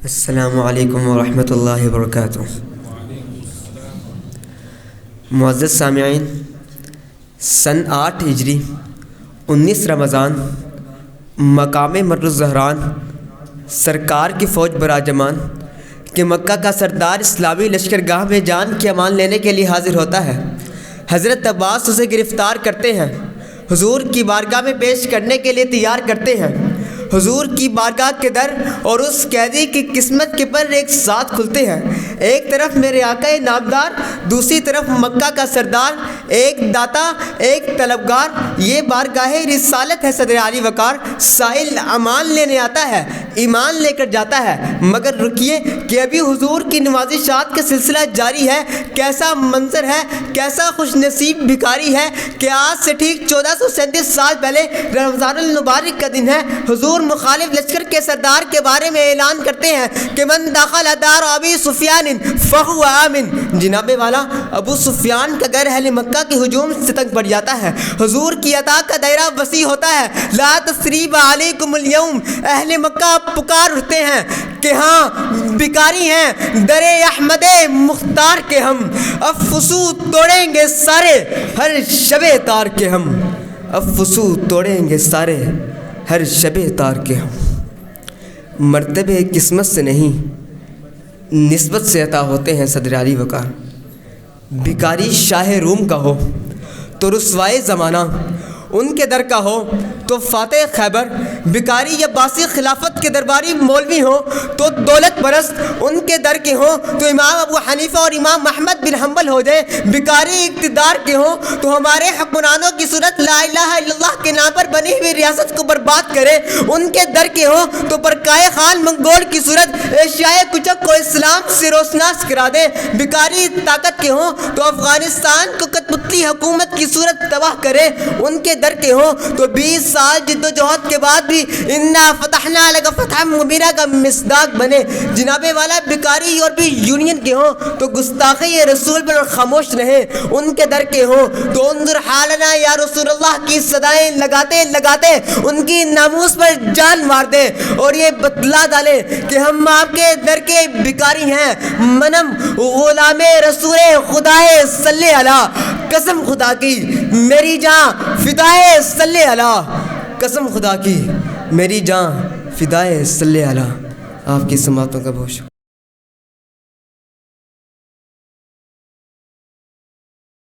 السلام علیکم ورحمۃ اللہ وبرکاتہ۔ معزز سامعین، سن 8 ہجری 19 رمضان مقام مر الزہران سرکار کی فوج براجمان کہ مکہ کا سردار اسلامی لشکرگاہ میں جان کی امان لینے کے لیے حاضر ہوتا ہے۔ حضرت عباس اسے گرفتار کرتے ہیں، حضور کی بارگاہ میں پیش کرنے کے لیے تیار کرتے ہیں۔ حضور کی بارگاہ کے در اور اس قیدی کی قسمت کے پر ایک ساتھ کھلتے ہیں۔ ایک طرف میرے آقا نامدار، دوسری طرف مکہ کا سردار، ایک داتا ایک طلبگار۔ یہ بارگاہ رسالت ہے صدر علی وقار، سائل امان لینے آتا ہے، ایمان لے کر جاتا ہے۔ مگر رکیے کہ ابھی حضور کی نوازشات کا سلسلہ جاری ہے۔ کیسا منظر ہے، کیسا خوش نصیب بھکاری ہے کہ آج سے ٹھیک 1437 سال پہلے رمضان المبارک کا دن ہے۔ حضور مخالف لشکر کے سردار کے بارے میں اعلان کرتے ہیں کہ من دخل دار ابی سفیان فہو آمن۔ جناب والا ابو سفیان کا گھر اہل مکہ کے ہجوم سے تنگ پڑ جاتا ہے۔ حضور کی عطا کا دائرہ وسیع ہوتا ہے۔ لا تثریب علیکم اليوم، اہل مکہ پکار اٹھتے ہیں کہ ہاں بھکاری ہیں در احمد مختار کے ہم، اب فسو توڑیں گے سارے ہر شب تار کے ہم، اب فسو توڑیں گے سارے ہر شب تار کے ہم۔ مرتبے قسمت سے نہیں نسبت سے عطا ہوتے ہیں صدر علی وقار۔ بھکاری شاہ روم کا ہو تو رسوائے زمانہ، ان کے در کا ہو تو فاتح خیبر۔ بھکاری یا باسی خلافت کے درباری مولوی ہوں تو دولت پرست، ان کے در کے ہوں تو امام ابو حنیفہ اور امام احمد بن حنبل ہو جائے۔ بھکاری اقتدار کے ہوں تو ہمارے حکمرانوں کی صورت لا الہ الا اللہ کے نام پر بنی ہوئی ریاست کو برباد کرے۔ ان کے در کے ہوں تو برکائے خان منگول کی صورت ایشیائے کچک کو اسلام سے روشناس کرا دے۔ بھکاری طاقت کے ہوں تو افغانستان کو کٹپتلی حکومت کی صورت تباہ کرے۔ ان کے در کے ہوں تو 20 سال جد و جہد کے بعد بھی انا فتحنا لک فتحا مبینا کا مصداق بنے۔ جناب والا بھکاری یورپی یونین کے ہوں تو گستاخی رسول پر خاموش رہے۔ ان کے در کے ہوں تو انظر حالنا یا رسول اللہ کی صدائیں لگاتے لگاتے ان کی ناموس پر جان مار دے اور یہ بتلا ڈالے کہ ہم آپ کے در کے بھکاری ہیں۔ منم غلام رسول خدائے صلی علی، قسم خدا کی میری جان فدائے صلی علی، قسم خدا کی میری جان فدائے صلی علی۔ آپ کی سماعتوں کا بہت شکریہ۔